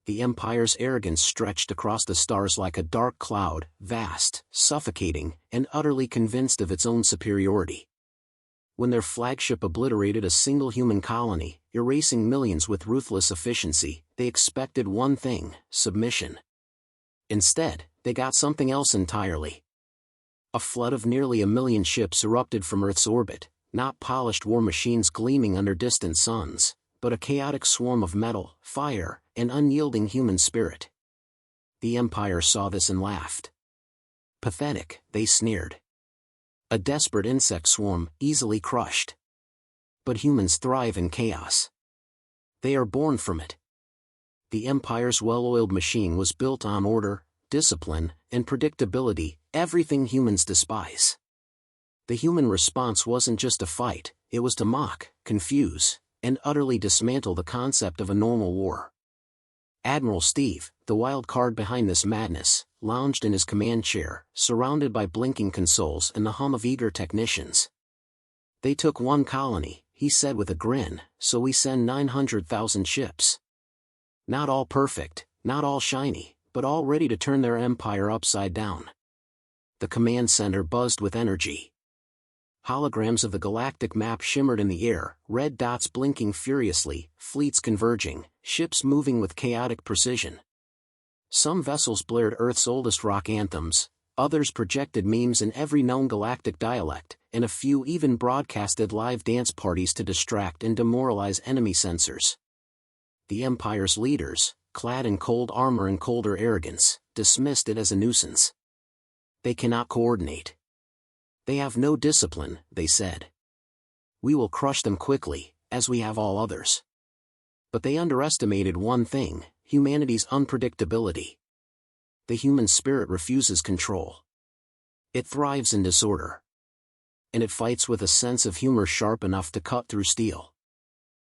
The Empire's arrogance stretched across the stars like a dark cloud, vast, suffocating, and utterly convinced of its own superiority. When their flagship obliterated a single human colony, erasing millions with ruthless efficiency, they expected one thing: submission. Instead, they got something else entirely. A flood of nearly 1,000,000 ships erupted from Earth's orbit, not polished war machines gleaming under distant suns, but a chaotic swarm of metal, fire, and unyielding human spirit. The Empire saw this and laughed. Pathetic, they sneered. A desperate insect swarm, easily crushed. But humans thrive in chaos. They are born from it. The Empire's well-oiled machine was built on order, discipline, and predictability, everything humans despise. The human response wasn't just a fight, it was to mock, confuse, and utterly dismantle the concept of a normal war. Admiral Steve, the wild card behind this madness, lounged in his command chair, surrounded by blinking consoles and the hum of eager technicians. "They took one colony," he said with a grin, "so we send 900,000 ships. Not all perfect, not all shiny, but all ready to turn their empire upside down." The command center buzzed with energy. Holograms of the galactic map shimmered in the air, red dots blinking furiously, fleets converging, ships moving with chaotic precision. Some vessels blared Earth's oldest rock anthems, others projected memes in every known galactic dialect, and a few even broadcasted live dance parties to distract and demoralize enemy sensors. The Empire's leaders, clad in cold armor and colder arrogance, dismissed it as a nuisance. They cannot coordinate. They have no discipline, they said. We will crush them quickly, as we have all others. But they underestimated one thing: humanity's unpredictability. The human spirit refuses control. It thrives in disorder. And it fights with a sense of humor sharp enough to cut through steel.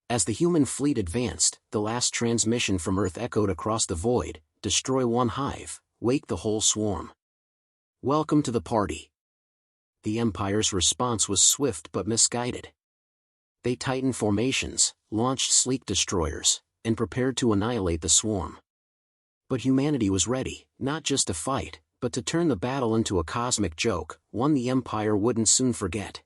As the human fleet advanced, the last transmission from Earth echoed across the void: destroy one hive, wake the whole swarm. Welcome to the party. The Empire's response was swift but misguided. They tightened formations, launched sleek destroyers, and prepared to annihilate the swarm. But humanity was ready, not just to fight, but to turn the battle into a cosmic joke, one the Empire wouldn't soon forget.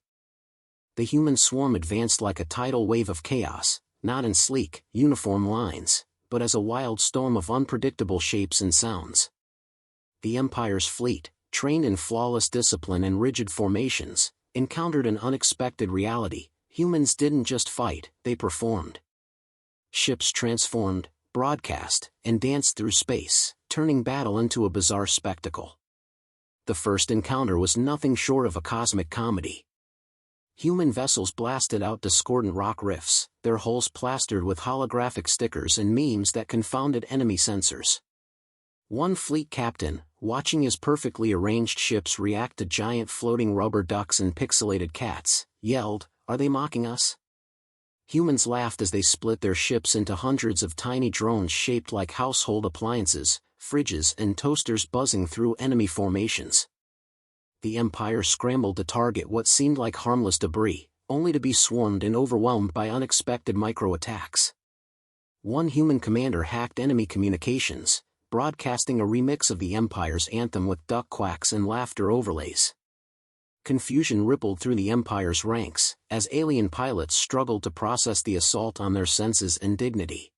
The human swarm advanced like a tidal wave of chaos, not in sleek, uniform lines, but as a wild storm of unpredictable shapes and sounds. The Empire's fleet, trained in flawless discipline and rigid formations, encountered an unexpected reality: humans didn't just fight, they performed. Ships transformed, broadcast, and danced through space, turning battle into a bizarre spectacle. The first encounter was nothing short of a cosmic comedy. Human vessels blasted out discordant rock riffs, their hulls plastered with holographic stickers and memes that confounded enemy sensors. One fleet captain, watching his perfectly arranged ships react to giant floating rubber ducks and pixelated cats, yelled, "Are they mocking us?" Humans laughed as they split their ships into hundreds of tiny drones shaped like household appliances, fridges and toasters buzzing through enemy formations. The Empire scrambled to target what seemed like harmless debris, only to be swarmed and overwhelmed by unexpected micro-attacks. One human commander hacked enemy communications, broadcasting a remix of the Empire's anthem with duck quacks and laughter overlays. Confusion rippled through the Empire's ranks, as alien pilots struggled to process the assault on their senses and dignity.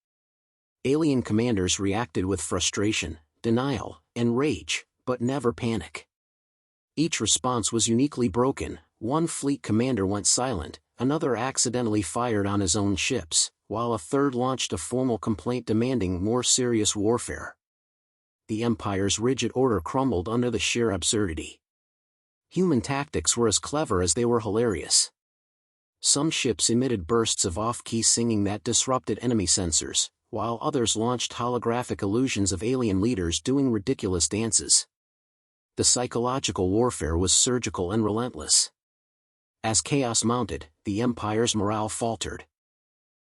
Alien commanders reacted with frustration, denial, and rage, but never panic. Each response was uniquely broken. One fleet commander went silent, another accidentally fired on his own ships, while a third launched a formal complaint demanding more serious warfare. The Empire's rigid order crumbled under the sheer absurdity. Human tactics were as clever as they were hilarious. Some ships emitted bursts of off-key singing that disrupted enemy sensors, while others launched holographic illusions of alien leaders doing ridiculous dances. The psychological warfare was surgical and relentless. As chaos mounted, the Empire's morale faltered.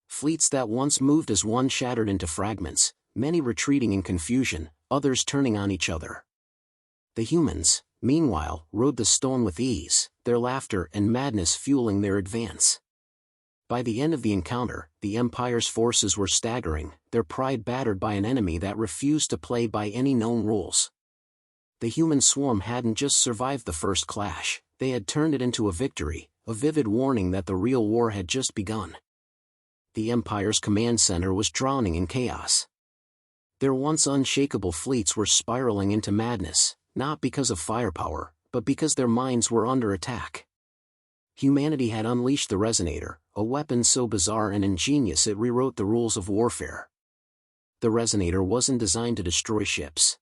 Fleets that once moved as one shattered into fragments, many retreating in confusion, others turning on each other. The humans, meanwhile, rode the storm with ease, their laughter and madness fueling their advance. By the end of the encounter, the Empire's forces were staggering, their pride battered by an enemy that refused to play by any known rules. The human swarm hadn't just survived the first clash, they had turned it into a victory, a vivid warning that the real war had just begun. The Empire's command center was drowning in chaos. Their once unshakable fleets were spiraling into madness, not because of firepower, but because their minds were under attack. Humanity had unleashed the Resonator, a weapon so bizarre and ingenious it rewrote the rules of warfare. The Resonator wasn't designed to destroy ships.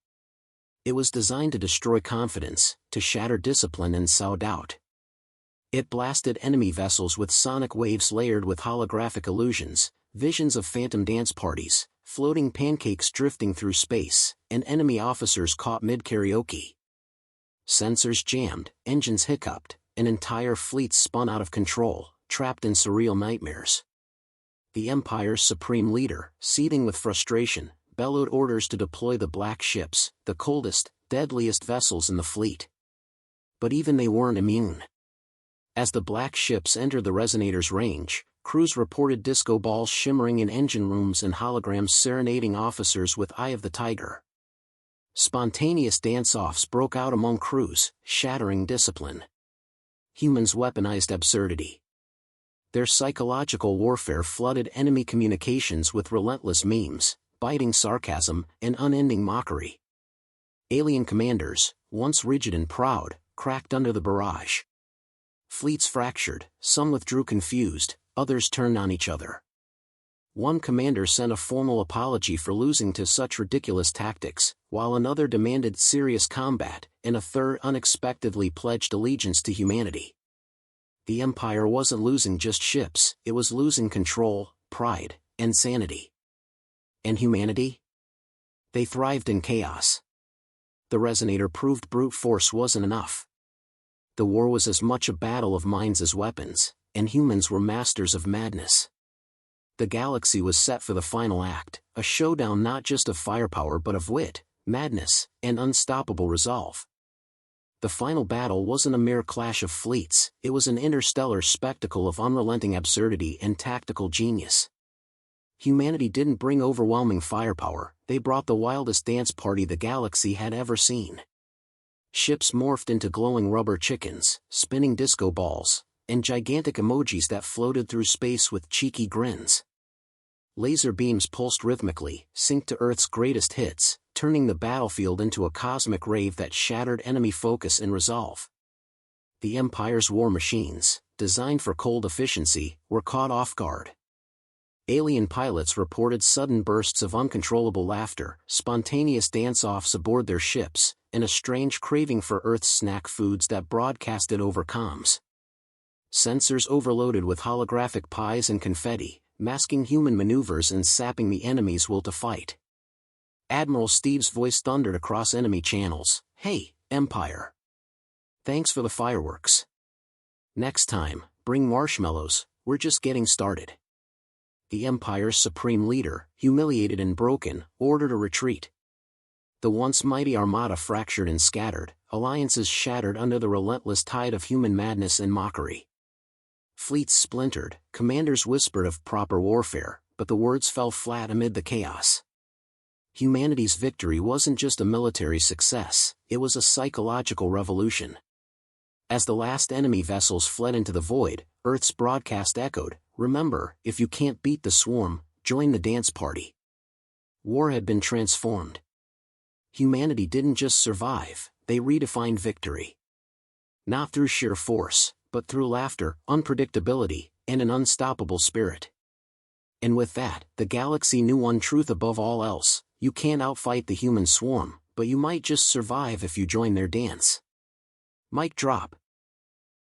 It was designed to destroy confidence, to shatter discipline and sow doubt. It blasted enemy vessels with sonic waves layered with holographic illusions, visions of phantom dance parties, floating pancakes drifting through space, and enemy officers caught mid-karaoke. Sensors jammed, engines hiccuped, an entire fleet spun out of control, trapped in surreal nightmares. The Empire's supreme leader, seething with frustration, bellowed orders to deploy the black ships, the coldest, deadliest vessels in the fleet. But even they weren't immune. As the black ships entered the Resonator's range, crews reported disco balls shimmering in engine rooms and holograms serenading officers with Eye of the Tiger. Spontaneous dance-offs broke out among crews, shattering discipline. Humans weaponized absurdity. Their psychological warfare flooded enemy communications with relentless memes, biting sarcasm, and unending mockery. Alien commanders, once rigid and proud, cracked under the barrage. Fleets fractured, some withdrew confused, others turned on each other. One commander sent a formal apology for losing to such ridiculous tactics, while another demanded serious combat, and a third unexpectedly pledged allegiance to humanity. The Empire wasn't losing just ships, it was losing control, pride, and sanity. And humanity? They thrived in chaos. The Resonator proved brute force wasn't enough. The war was as much a battle of minds as weapons, and humans were masters of madness. The galaxy was set for the final act, a showdown not just of firepower but of wit, madness, and unstoppable resolve. The final battle wasn't a mere clash of fleets, it was an interstellar spectacle of unrelenting absurdity and tactical genius. Humanity didn't bring overwhelming firepower, they brought the wildest dance party the galaxy had ever seen. Ships morphed into glowing rubber chickens, spinning disco balls, and gigantic emojis that floated through space with cheeky grins. Laser beams pulsed rhythmically, synced to Earth's greatest hits, turning the battlefield into a cosmic rave that shattered enemy focus and resolve. The Empire's war machines, designed for cold efficiency, were caught off guard. Alien pilots reported sudden bursts of uncontrollable laughter, spontaneous dance-offs aboard their ships, and a strange craving for Earth's snack foods that broadcasted over comms. Sensors overloaded with holographic pies and confetti, masking human maneuvers and sapping the enemy's will to fight. Admiral Steve's voice thundered across enemy channels, "Hey, Empire! Thanks for the fireworks. Next time, bring marshmallows, we're just getting started." The Empire's supreme leader, humiliated and broken, ordered a retreat. The once mighty armada fractured and scattered, alliances shattered under the relentless tide of human madness and mockery. Fleets splintered, commanders whispered of proper warfare, but the words fell flat amid the chaos. Humanity's victory wasn't just a military success, it was a psychological revolution. As the last enemy vessels fled into the void, Earth's broadcast echoed, "Remember, if you can't beat the swarm, join the dance party." War had been transformed. Humanity didn't just survive, they redefined victory. Not through sheer force, but through laughter, unpredictability, and an unstoppable spirit. And with that, the galaxy knew one truth above all else: you can't outfight the human swarm, but you might just survive if you join their dance. Mic drop.